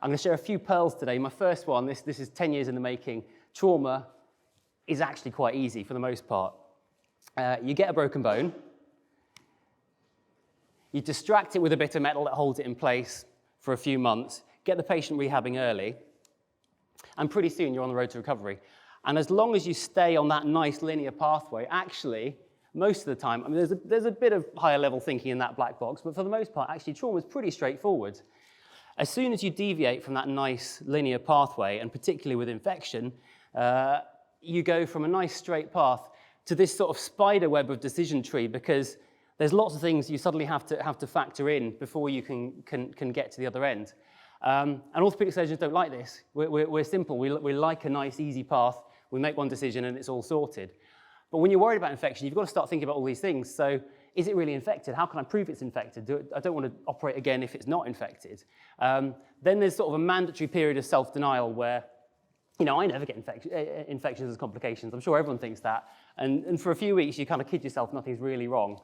I'm going to share a few pearls today. My first one, this is 10 years in the making. Trauma is actually quite easy for the most part. You get a broken bone. You distract it with a bit of metal that holds it in place for a few months, get the patient rehabbing early, and pretty soon you're on the road to recovery. And as long as you stay on that nice linear pathway, actually, most of the time, I mean, there's a bit of higher level thinking in that black box, but for the most part, actually, trauma is pretty straightforward. As soon as you deviate from that nice linear pathway, and particularly with infection, you go from a nice straight path to this sort of spider web of decision tree, because there's lots of things you suddenly have to factor in before you can get to the other end. And orthopedic surgeons don't like this. We're simple. We like a nice, easy path. We make one decision and it's all sorted. But when you're worried about infection, you've got to start thinking about all these things. So is it really infected? How can I prove it's infected? I don't want to operate again if it's not infected. Then there's sort of a mandatory period of self-denial where, you know, I never get infections as complications. I'm sure everyone thinks that. And for a few weeks, you kind of kid yourself nothing's really wrong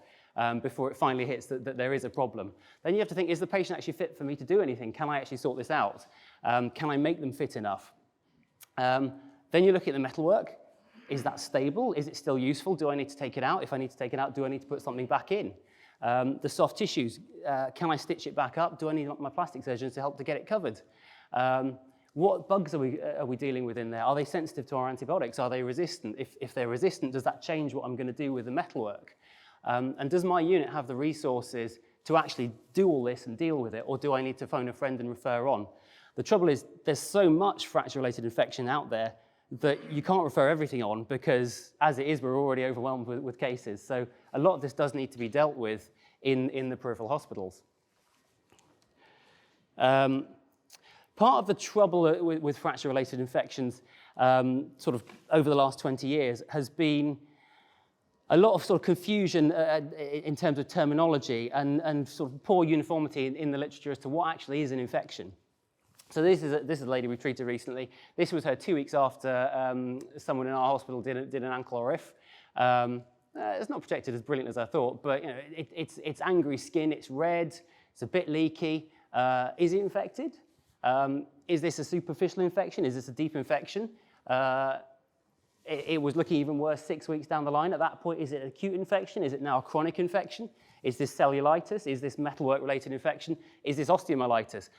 before it finally hits that there is a problem. Then you have to think, is the patient actually fit for me to do anything? Can I actually sort this out? Can I make them fit enough? Then you look at the metalwork. Is that stable? Is it still useful? Do I need to take it out? If I need to take it out, do I need to put something back in? The soft tissues, can I stitch it back up? Do I need my plastic surgeons to help to get it covered? What bugs are we dealing with in there? Are they sensitive to our antibiotics? Are they resistant? If they're resistant, does that change what I'm going to do with the metalwork? And does my unit have the resources to actually do all this and deal with it, or do I need to phone a friend and refer on? The trouble is there's so much fracture-related infection out there that you can't refer everything on, because as it is, we're already overwhelmed with cases. So a lot of this does need to be dealt with in the peripheral hospitals. Part of the trouble with fracture-related infections sort of over the last 20 years has been a lot of sort of confusion in terms of terminology and sort of poor uniformity in the literature as to what actually is an infection. So this is a lady we treated recently. This was her 2 weeks after someone in our hospital did an ankle ORIF. It's not projected as brilliant as I thought, but you know, it's angry skin, it's red, it's a bit leaky. Is it infected? Is this a superficial infection? Is this a deep infection? It was looking even worse 6 weeks down the line. At that point, is it an acute infection? Is it now a chronic infection? Is this cellulitis? Is this metalwork-related infection? Is this osteomyelitis?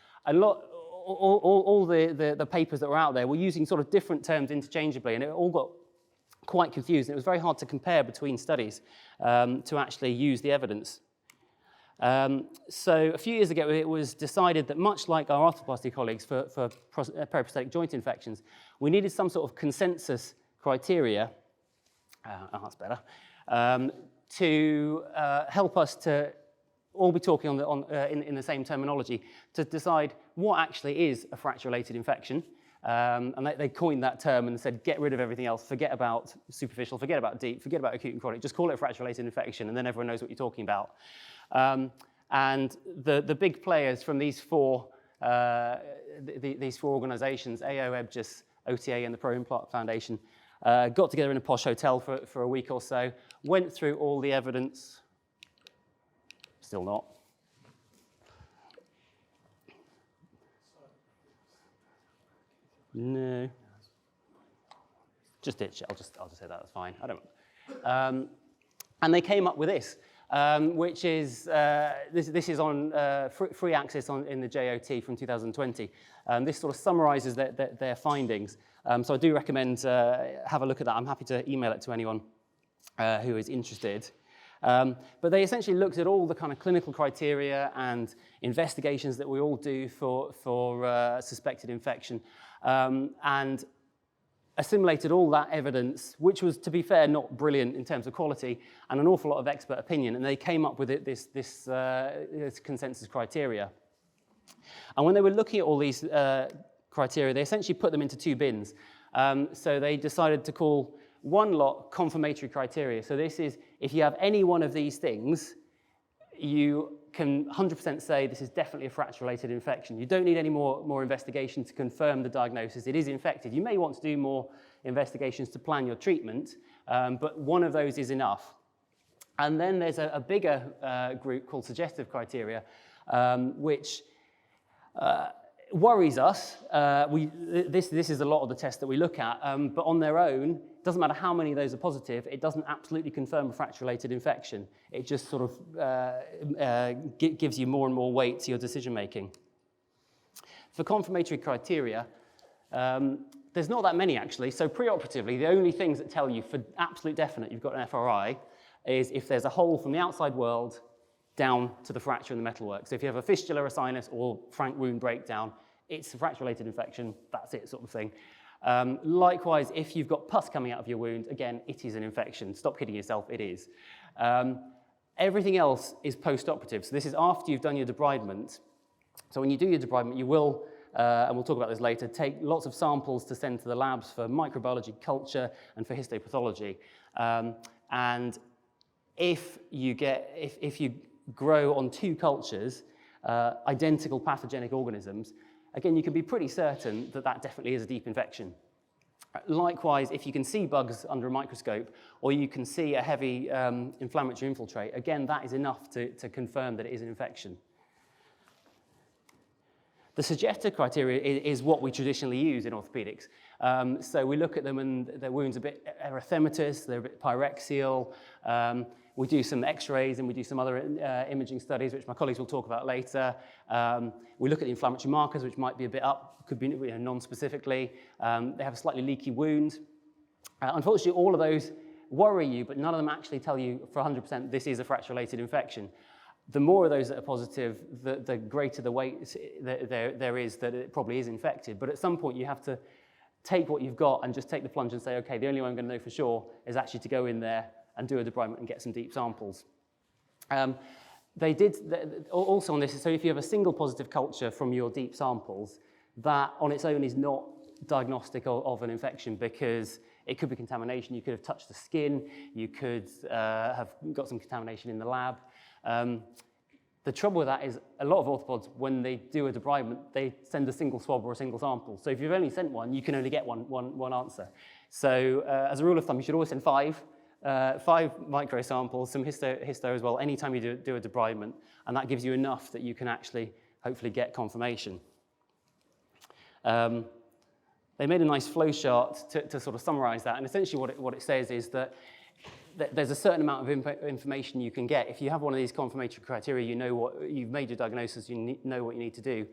All the papers that were out there were using sort of different terms interchangeably, and it all got quite confused. And it was very hard to compare between studies to actually use the evidence. So a few years ago, it was decided that much like our arthroplasty colleagues for periprosthetic joint infections, we needed some sort of consensus criteria, that's better, to help us to all be talking in the same terminology to decide what actually is a fracture-related infection. And they coined that term and said, get rid of everything else, forget about superficial, forget about deep, forget about acute and chronic, just call it a fracture-related infection, and then everyone knows what you're talking about. And the big players from these four organizations, AO, EBGIS, OTA, and the Pro Implant Foundation, got together in a posh hotel for a week or so, went through all the evidence. Still not. No. Just ditch it. I'll just say that. That's fine. I don't. And they came up with this, which is this is on free access in the JOT from 2020. This sort of summarizes their findings. So I do recommend have a look at that. I'm happy to email it to anyone who is interested. But they essentially looked at all the kind of clinical criteria and investigations that we all do for suspected infection, and assimilated all that evidence, which was, to be fair, not brilliant in terms of quality, and an awful lot of expert opinion, and they came up with this consensus criteria. And when they were looking at all these criteria, they essentially put them into two bins. So they decided to call one lot confirmatory criteria. So this is, if you have any one of these things, you can 100% say this is definitely a fracture-related infection. You don't need any more investigation to confirm the diagnosis. It is infected. You may want to do more investigations to plan your treatment, but one of those is enough. And then there's a bigger group called suggestive criteria, which worries us. This is a lot of the tests that we look at, but on their own, it doesn't matter how many of those are positive, it doesn't absolutely confirm a fracture-related infection. It just sort of gives you more and more weight to your decision-making. For confirmatory criteria, there's not that many actually. So preoperatively, the only things that tell you for absolute definite you've got an FRI is if there's a hole from the outside world down to the fracture in the metalwork. So if you have a fistula, a sinus, or frank wound breakdown, it's a fracture-related infection, that's it sort of thing. Likewise, if you've got pus coming out of your wound, again, it is an infection. Stop kidding yourself, it is. Everything else is post-operative. So this is after you've done your debridement. So when you do your debridement, you will, and we'll talk about this later, take lots of samples to send to the labs for microbiology, culture, and for histopathology. And if you grow on 2 cultures, identical pathogenic organisms, again, you can be pretty certain that that definitely is a deep infection. Likewise, if you can see bugs under a microscope, or you can see a heavy inflammatory infiltrate, again, that is enough to confirm that it is an infection. The suggested criteria is what we traditionally use in orthopedics. So we look at them and their wounds are a bit erythematous, they're a bit pyrexial. We do some x-rays and we do some other imaging studies, which my colleagues will talk about later. We look at the inflammatory markers, which might be a bit up, could be non-specifically. They have a slightly leaky wound. Unfortunately, all of those worry you, but none of them actually tell you for 100% this is a fracture-related infection. The more of those that are positive, the greater the weight there is that it probably is infected. But at some point, you have to take what you've got and just take the plunge and say, okay, the only way I'm going to know for sure is actually to go in there and do a debridement and get some deep samples. They did, also on this, so if you have a single positive culture from your deep samples, that on its own is not diagnostic of an infection because it could be contamination. You could have touched the skin. You could have got some contamination in the lab. The trouble with that is a lot of orthopods, when they do a debridement, they send a single swab or a single sample. So if you've only sent one, you can only get one answer. So as a rule of thumb, you should always send 5 micro samples, some histo as well, anytime you do a debridement, and that gives you enough that you can actually hopefully get confirmation. They made a nice flow chart to sort of summarize that, and essentially what it says is that there's a certain amount of information you can get. If you have one of these confirmatory criteria, you know what you've made your diagnosis, you know what you need to do.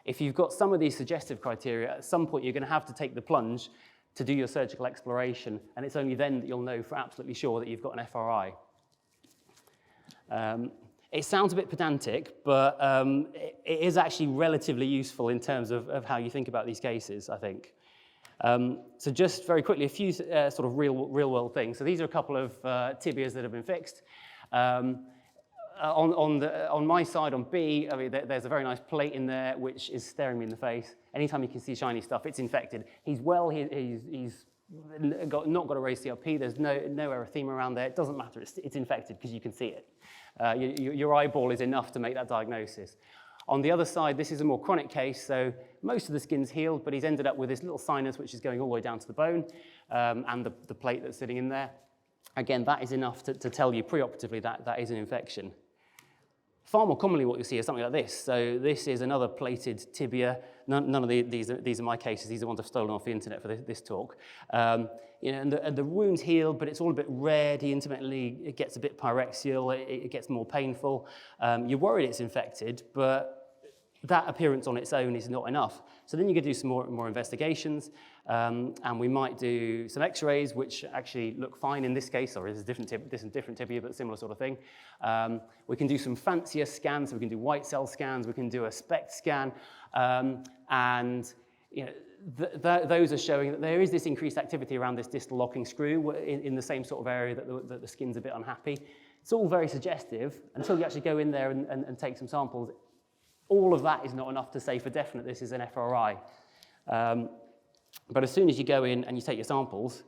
If you've got some of these suggestive criteria, at some point you're going to have to take the plunge to do your surgical exploration, and it's only then that you'll know for absolutely sure that you've got an FRI. It sounds a bit pedantic, but it is actually relatively useful in terms of how you think about these cases, I think. So just very quickly, a few sort of real-world things. So these are a couple of tibias that have been fixed. On my side, on B, I mean, there's a very nice plate in there which is staring me in the face. Anytime you can see shiny stuff, it's infected. He's not got a raised CRP. There's no erythema around there. It doesn't matter. It's infected because you can see it. Your eyeball is enough to make that diagnosis. On the other side, this is a more chronic case, so most of the skin's healed, but he's ended up with this little sinus which is going all the way down to the bone, and the plate that's sitting in there. Again, that is enough to tell you preoperatively that is an infection. Far more commonly what you'll see is something like this. So this is another plated tibia. None of these are my cases. These are ones I've stolen off the internet for this talk. And the wound's healed, but it's all a bit red. It gets a bit pyrexial. It gets more painful. You're worried it's infected, but that appearance on its own is not enough. So then you could do some more investigations, and we might do some x-rays, which actually look fine in this case, or this is different tibia, but similar sort of thing. We can do some fancier scans, so we can do white cell scans, we can do a SPECT scan, and those are showing that there is this increased activity around this distal locking screw in the same sort of area that the skin's a bit unhappy. It's all very suggestive until you actually go in there and take some samples. All of that is not enough to say for definite this is an FRI. But as soon as you go in and you take your samples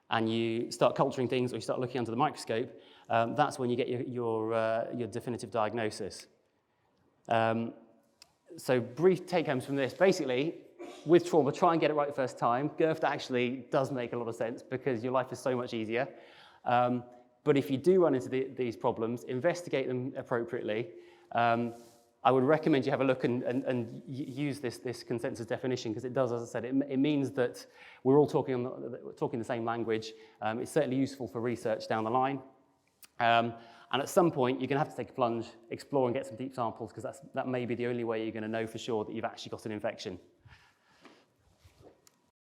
and you start culturing things or you start looking under the microscope, that's when you get your definitive diagnosis. So brief take-homes from this. Basically, with trauma, try and get it right first time. GIRFT actually does make a lot of sense because your life is so much easier. But if you do run into these problems, investigate them appropriately. I would recommend you have a look and use this consensus definition, because it does, as I said, it means that we're all talking the same language. It's certainly useful for research down the line. And at some point, you're going to have to take a plunge, explore and get some deep samples, because that may be the only way you're going to know for sure that you've actually got an infection.